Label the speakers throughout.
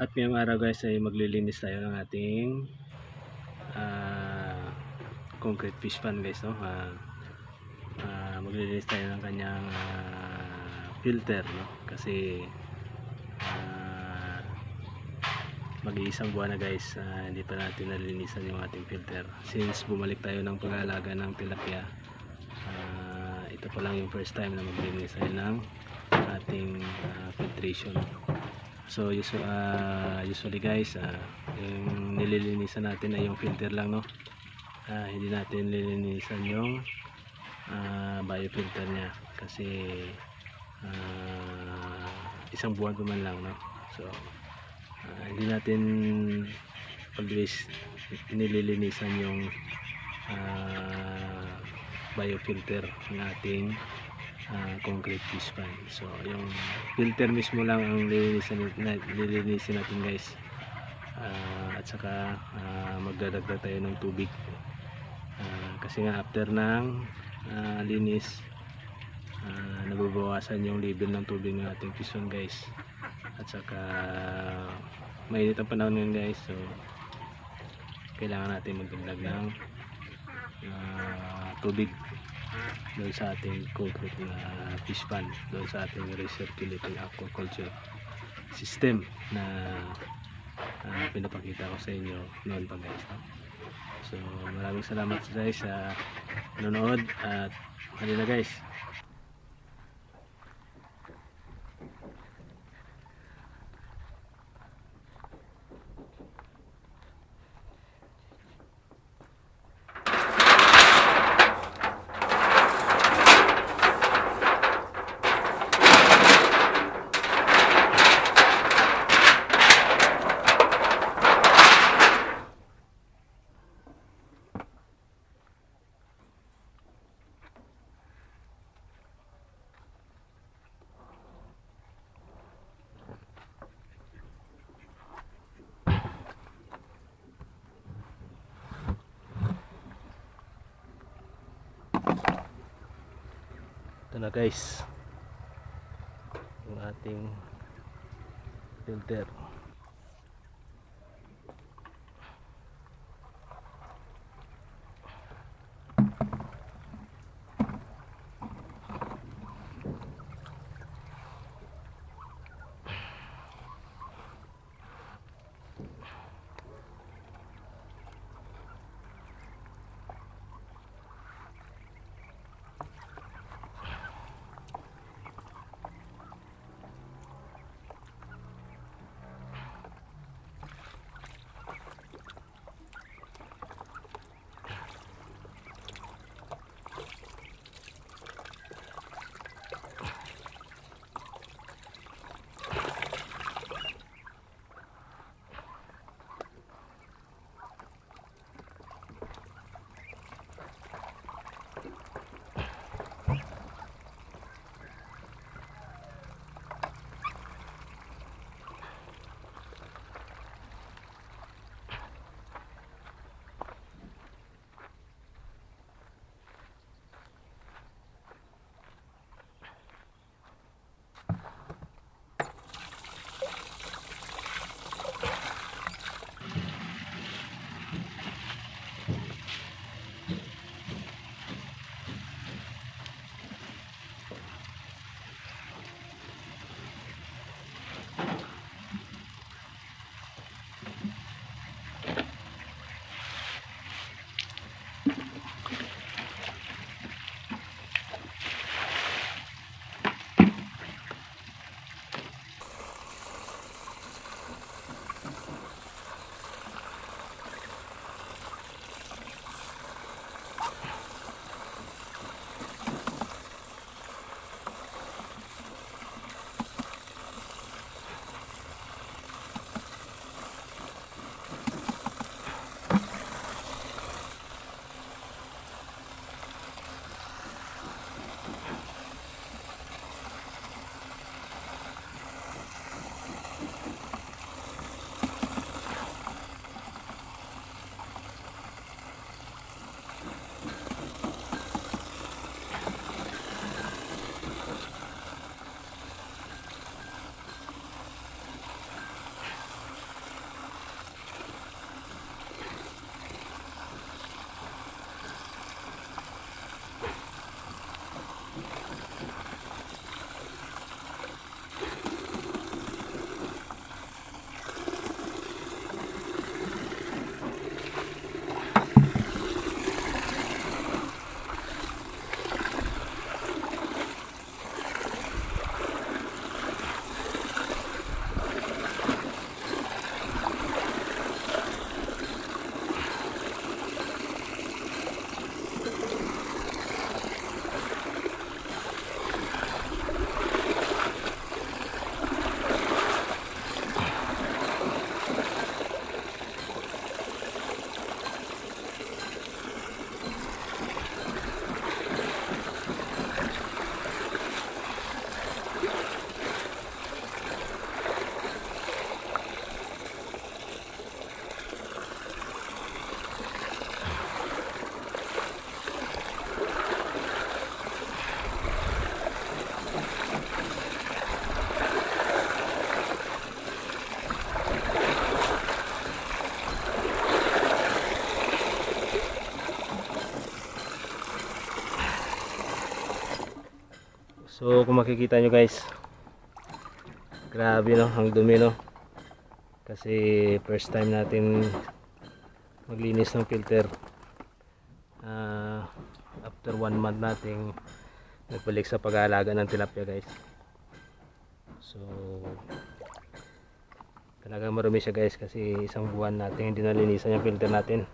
Speaker 1: At ngayong araw guys ay maglilinis tayo ng ating concrete fish pan guys, no? Maglilinis tayo ng kanyang filter, no? Kasi mag-iisang buwan na guys, hindi pa natin nalilinisan yung ating filter since bumalik tayo ng pag-aalaga ng tilapia. Ito pa lang yung first time na maglilinis tayo ng ating filtration. So usually guys, yung nililinisan natin ay yung filter lang, no? Hindi natin nililinisan yung biofilter nya kasi isang buwan pa man lang, no? So hindi natin always nililinisan yung biofilter ng ating concrete fish pan. So yung filter mismo lang ang lilinisin natin guys, at saka magdadagdag tayo ng tubig, kasi nga after ng linis, nababawasan yung level ng tubig ng ating fish pan guys, at saka mainit ang panahon ngayon guys, so kailangan natin magdagdag ng tubig doon sa ating concrete fish pan, doon sa ating recirculating aquaculture system na pinapakita ko sa inyo noon pa guys, no? So maraming salamat guys sa nanonood, at halina guys. Ito na guys yung ating filter. So kung makikita nyo guys, grabe no, ang dumi no. Kasi first time natin maglinis ng filter. After 1 month nating nagbalik sa pag-aalaga ng tilapia guys. So talagang marumi siya guys kasi isang buwan natin hindi nalinisan yung filter natin.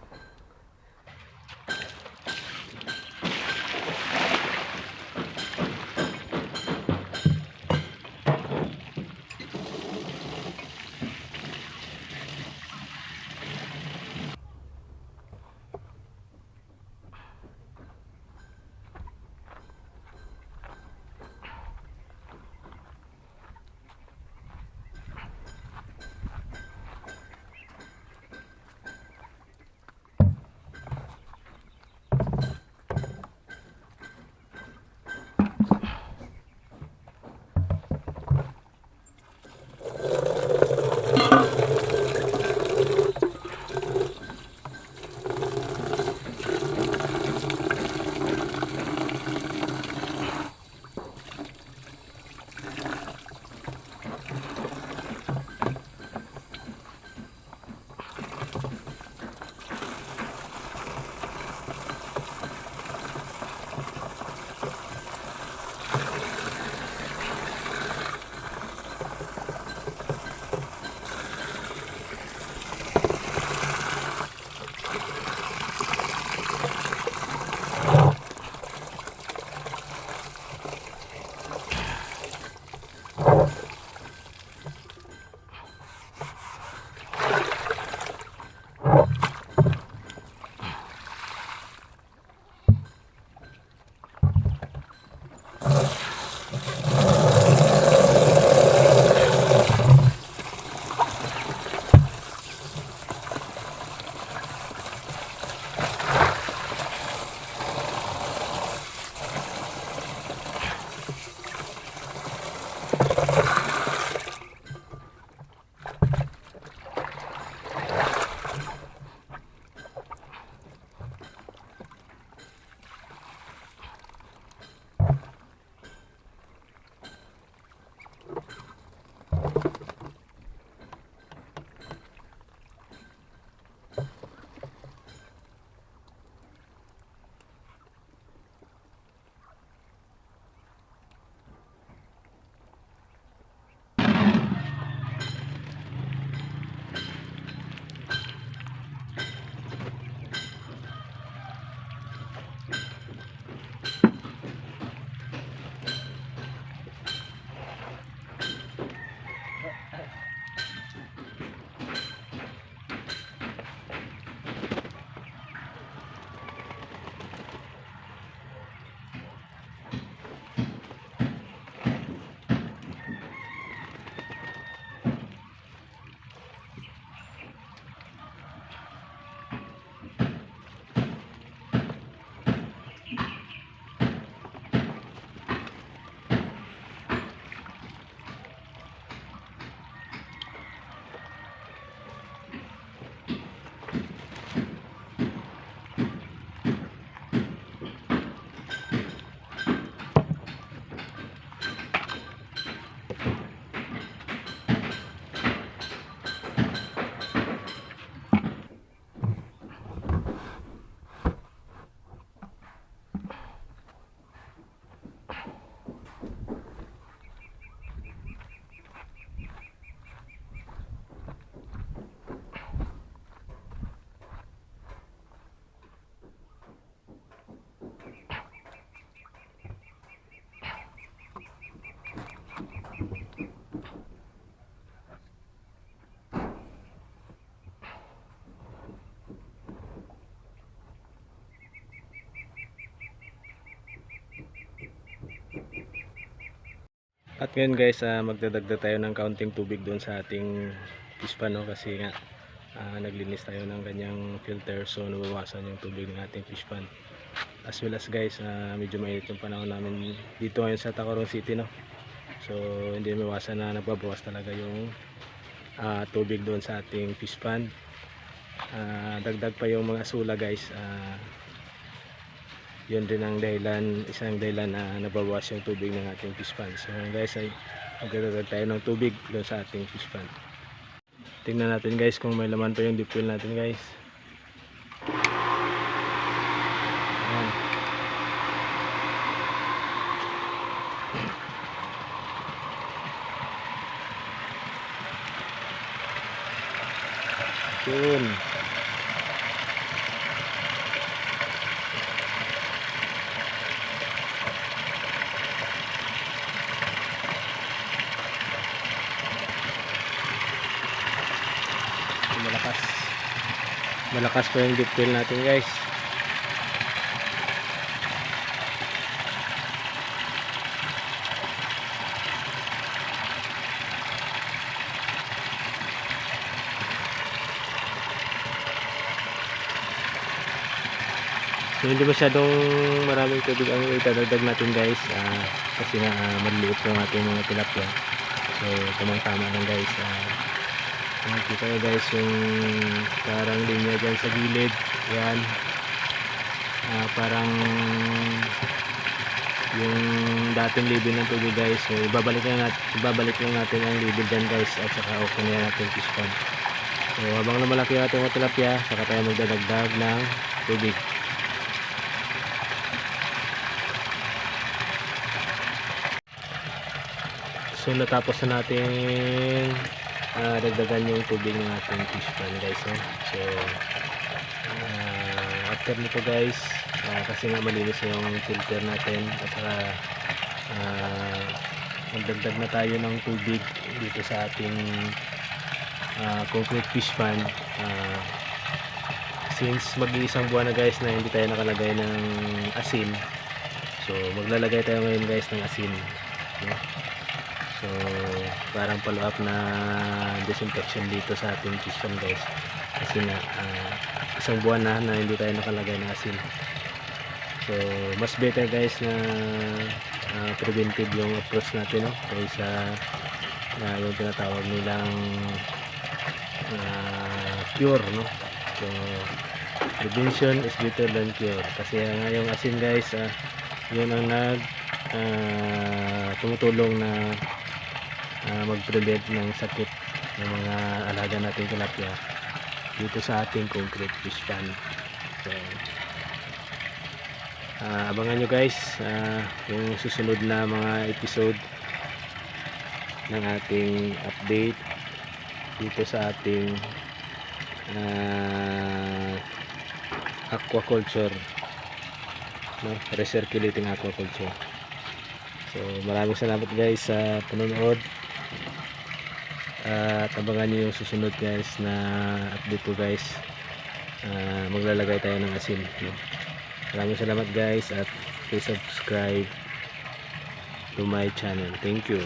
Speaker 1: At ngayon guys, magdadagdag tayo ng kaunting tubig doon sa ating fish pan, no? Kasi nga naglinis tayo ng kanyang filter, so nabawasan yung tubig ng ating fish pan. As well as guys, medyo mainit yung panahon namin dito ngayon sa Tacloban City, no? So hindi mawasan na nagbabawas talaga yung tubig doon sa ating fish pan. Dagdag pa yung mga sula guys, yun din ang dahilan, isang dahilan na nababawas yung tubig ng ating fish pond. So guys, ay magdadagdag tayo ng tubig doon sa ating fish pond. Tingnan natin guys kung may laman pa yung deep well natin guys. Ayan. Yun. Malakas pa yung deep well natin guys. So hindi masyadong maraming tubig ang itadagdag natin guys, kasi nga maliliit yung ating mga tilapia. So tamang tama lang guys. Makikita nyo guys yung parang linya dyan sa gilid. Yan, parang yung dating level ng tubig guys. So ibabalik lang natin ang level dyan guys, at saka open na natin fish pond. So habang lumalaki yung ating mga tilapia, saka tayo magdadagdag ng tubig. So natapos na natin dagdagan yung tubig ng ating fish pond guys. So after nito guys, kasi nga malinis yung filter natin, at saka magdagdag na tayo ng tubig dito sa ating concrete fish pond. Since mag-iisang buwan na guys na hindi tayo nakalagay ng asin, so maglalagay tayo ngayon guys ng asin, no? So parang follow up na disinfection dito sa ating fish pond guys, kasi nga isang buwan na hindi tayo nakalagay ng asin. So mas better guys na preventive yung approach natin, no? Kaysa yung tinatawag nilang cure, no? So prevention is better than cure, kasi nga yung asin guys, yun ang tumutulong na mag-prevent ng sakit ng mga alaga nating tilapia dito sa ating concrete fish pond. So abangan nyo guys yung susunod na mga episode ng ating update dito sa ating aquaculture, no? Recirculating aquaculture. So maraming salamat guys sa panonood, at abangan nyo yung susunod guys na update ko guys. Maglalagay tayo ng asin, no? Maraming salamat guys, at please subscribe to my channel. Thank you.